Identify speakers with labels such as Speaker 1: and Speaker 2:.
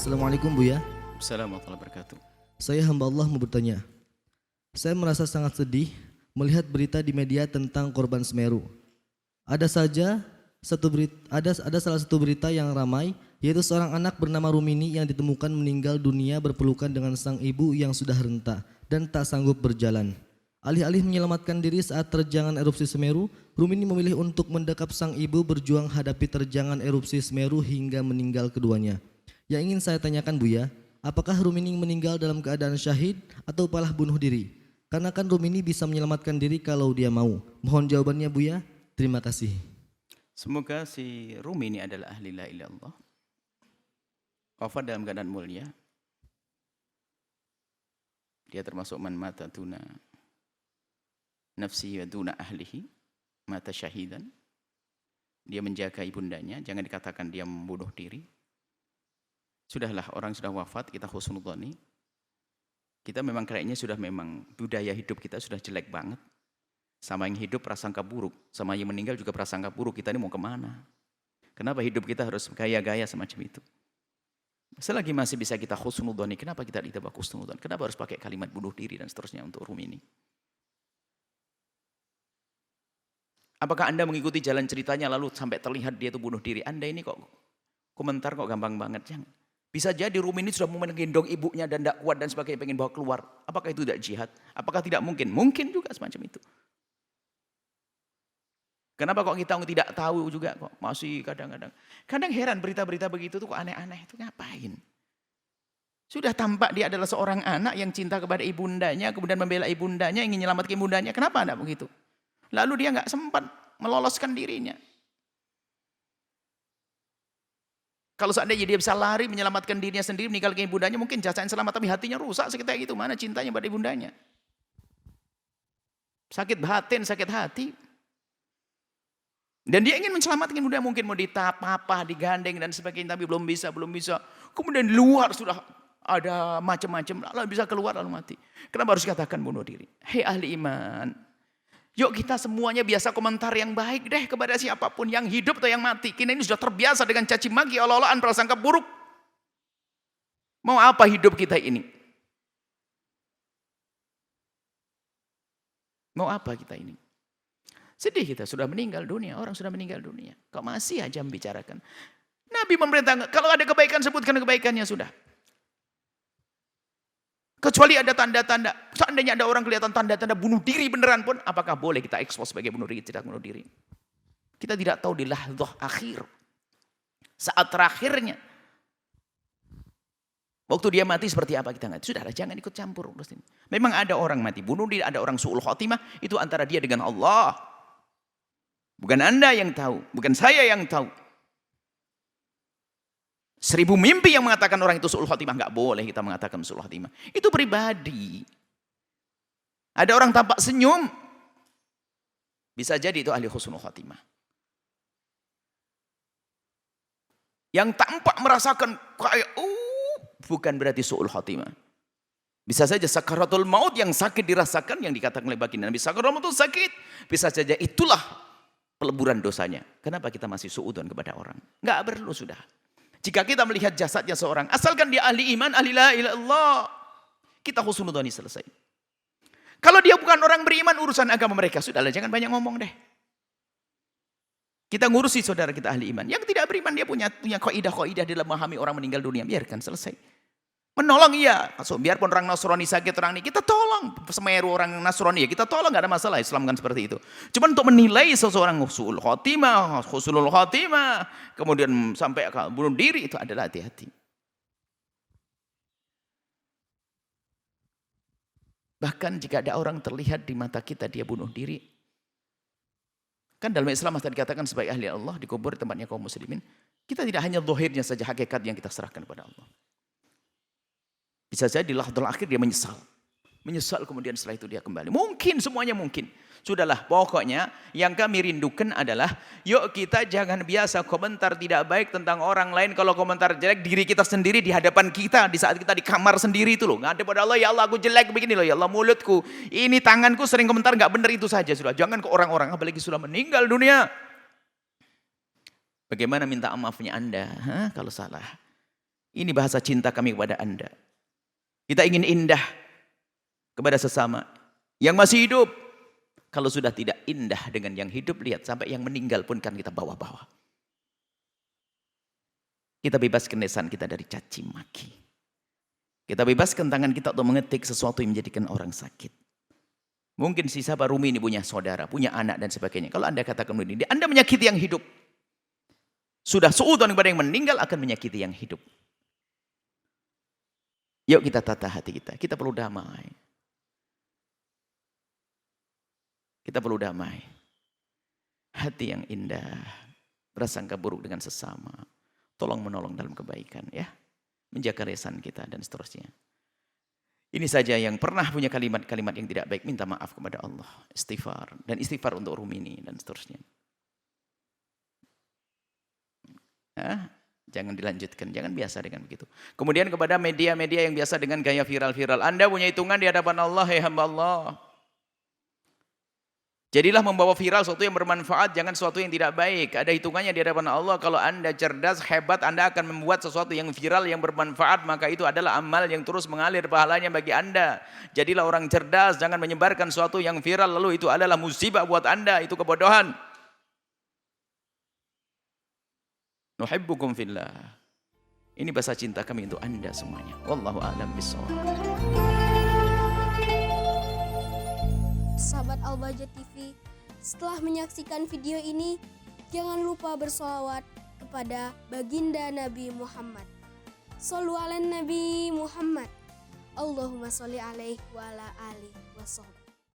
Speaker 1: Assalamualaikum Buya.
Speaker 2: Assalamualaikum warahmatullahi wabarakatuh.
Speaker 1: Saya hamba Allah mau bertanya. Saya merasa sangat sedih melihat berita di media tentang korban Semeru. Ada salah satu berita yang ramai, yaitu seorang anak bernama Rumini yang ditemukan meninggal dunia berpelukan dengan sang ibu yang sudah renta dan tak sanggup berjalan. Alih-alih menyelamatkan diri saat terjangan erupsi Semeru, Rumini memilih untuk mendekap sang ibu berjuang hadapi terjangan erupsi Semeru hingga meninggal keduanya. Yang ingin saya tanyakan Buya, apakah Rumini meninggal dalam keadaan syahid atau malah bunuh diri? Karena kan Rumini bisa menyelamatkan diri kalau dia mau. Mohon jawabannya Buya. Terima kasih.
Speaker 2: Semoga si Rumi ini adalah ahli la ilaha illallah. Wafat dalam keadaan mulia. Dia termasuk man mata tuna nafsi wa duna ahlihi, mata syahidan. Dia menjaga ibundanya, jangan dikatakan dia membunuh diri. Sudahlah, orang sudah wafat, kita husnudzoni. Kita memang kayaknya sudah memang budaya hidup kita sudah jelek banget. Sama yang hidup prasangka buruk, sama yang meninggal juga prasangka buruk. Kita ini mau kemana? Kenapa hidup kita harus gaya-gaya semacam itu? Selagi masih bisa kita husnudzoni, kenapa kita tidak husnudzon? Kenapa harus pakai kalimat bunuh diri dan seterusnya untuk Rumi ini? Apakah Anda mengikuti jalan ceritanya lalu sampai terlihat dia itu bunuh diri? Anda ini kok komentar kok gampang banget. Jangan. Bisa jadi Rumi ini sudah mau menggendong ibunya dan tidak kuat dan sebagainya, pengen bawa keluar. Apakah itu tidak jihad? Apakah tidak mungkin? Mungkin juga semacam itu. Kenapa kok kita tidak tahu juga kok? Masih kadang-kadang. Kadang heran berita-berita begitu tuh kok aneh-aneh. Itu ngapain? Sudah tampak dia adalah seorang anak yang cinta kepada ibundanya, kemudian membela ibundanya, ingin menyelamatkan ibundanya. Kenapa tidak begitu? Lalu dia nggak sempat meloloskan dirinya. Kalau seandainya dia bisa lari menyelamatkan dirinya sendiri, meninggalkan ibundanya, mungkin jasanya selamat, tapi hatinya rusak sekitar itu. Mana cintanya pada ibundanya? Sakit batin, sakit hati. Dan dia ingin menyelamatkan ibundanya, mungkin mau ditapah, digandeng dan sebagainya, tapi belum bisa. Kemudian di luar sudah ada macam-macam, lalu bisa keluar lalu mati. Kenapa harus dikatakan bunuh diri? Hei ahli iman. Yuk kita semuanya biasa komentar yang baik deh kepada siapapun yang hidup atau yang mati. Kita ini sudah terbiasa dengan caci maki, olah-olahan, prasangka buruk. Mau apa hidup kita ini? Mau apa kita ini? Sedih kita sudah meninggal dunia, orang sudah meninggal dunia. Kok masih aja membicarakan? Nabi memerintahkan, kalau ada kebaikan sebutkan kebaikannya sudah. Kecuali ada tanda-tanda, seandainya ada orang kelihatan tanda-tanda bunuh diri beneran pun, apakah boleh kita ekspos sebagai bunuh diri, tidak bunuh diri? Kita tidak tahu di lahdzah akhir. Saat terakhirnya. Waktu dia mati seperti apa kita nggak tahu. Sudahlah, jangan ikut campur. Memang ada orang mati bunuh diri, ada orang su'ul khotimah, itu antara dia dengan Allah. Bukan Anda yang tahu, bukan saya yang tahu. 1000 mimpi yang mengatakan orang itu su'ul khotimah, nggak boleh kita mengatakan su'ul khotimah. Itu pribadi. Ada orang tampak senyum, bisa jadi itu ahli husnul khotimah. Yang tampak merasakan kayak bukan berarti su'ul khotimah. Bisa saja sakaratul maut yang sakit dirasakan, yang dikatakan oleh baginda Nabi, sakaratul maut itu sakit. Bisa saja itulah peleburan dosanya. Kenapa kita masih su'udon kepada orang? Nggak perlu sudah. Jika kita melihat jasadnya seorang, asalkan dia ahli iman, ahli la ilaha illallah, kita husnudzoni selesai. Kalau dia bukan orang beriman, urusan agama mereka, sudahlah jangan banyak ngomong deh. Kita ngurusi saudara kita ahli iman. Yang tidak beriman dia punya kaidah-kaidah dalam memahami orang meninggal dunia, biarkan selesai. Menolong iya, biarpun orang Nasrani sakit orang ini, kita tolong. Semeru orang Nasrani ya, kita tolong, nggak ada masalah. Islam kan seperti itu. Cuma untuk menilai seseorang husnul khotimah, kemudian sampai bunuh diri, itu adalah hati-hati. Bahkan jika ada orang terlihat di mata kita dia bunuh diri, kan dalam Islam tadi dikatakan sebagai ahli Allah dikubur di tempatnya kaum muslimin. Kita tidak hanya zahirnya saja, hakikat yang kita serahkan kepada Allah. Bisa jadi di lahdzah akhir dia menyesal. Menyesal kemudian setelah itu dia kembali. Mungkin, semuanya mungkin. Sudahlah, pokoknya yang kami rindukan adalah, yuk kita jangan biasa komentar tidak baik tentang orang lain. Kalau komentar jelek diri kita sendiri di hadapan kita, di saat kita di kamar sendiri itu loh. Ngadep pada Allah, ya Allah aku jelek begini loh, ya Allah mulutku, ini tanganku sering komentar nggak benar, itu saja sudah. Jangan ke orang-orang, apalagi sudah meninggal dunia. Bagaimana minta maafnya Anda kalau salah? Ini bahasa cinta kami kepada Anda. Kita ingin indah kepada sesama. Yang masih hidup. Kalau sudah tidak indah dengan yang hidup, lihat sampai yang meninggal pun kan kita bawa-bawa. Kita bebaskan lisan kita dari caci maki. Kita bebaskan tangan kita untuk mengetik sesuatu yang menjadikan orang sakit. Mungkin si sahabat Rumi ini punya saudara, punya anak dan sebagainya. Kalau Anda katakan begini, Anda menyakiti yang hidup. Sudah suudzon kepada yang meninggal akan menyakiti yang hidup. Yuk kita tata hati kita. Kita perlu damai. Kita perlu damai. Hati yang indah. Berasangka buruk dengan sesama. Tolong menolong dalam kebaikan ya. Menjaga lisan kita dan seterusnya. Ini saja yang pernah punya kalimat-kalimat yang tidak baik. Minta maaf kepada Allah. Istighfar. Dan istighfar untuk Rumini dan seterusnya. Jangan dilanjutkan, jangan biasa dengan begitu. Kemudian kepada media-media yang biasa dengan gaya viral-viral. Anda punya hitungan di hadapan Allah, hei hamba Allah. Jadilah membawa viral sesuatu yang bermanfaat, jangan sesuatu yang tidak baik. Ada hitungannya di hadapan Allah. Kalau Anda cerdas, hebat, Anda akan membuat sesuatu yang viral, yang bermanfaat. Maka itu adalah amal yang terus mengalir pahalanya bagi Anda. Jadilah orang cerdas, jangan menyebarkan sesuatu yang viral. Lalu itu adalah musibah buat Anda, itu kebodohan. Nuhibbukum fillah. Ini bahasa cinta kami untuk Anda semuanya. Wallahu a'lam bishawab.
Speaker 3: Sahabat Al-Bahjah TV, setelah menyaksikan video ini, jangan lupa bersolawat kepada baginda Nabi Muhammad. Shollu ala Nabi Muhammad. Allahumma sholli alaihi wa ala alihi wa sahbihi.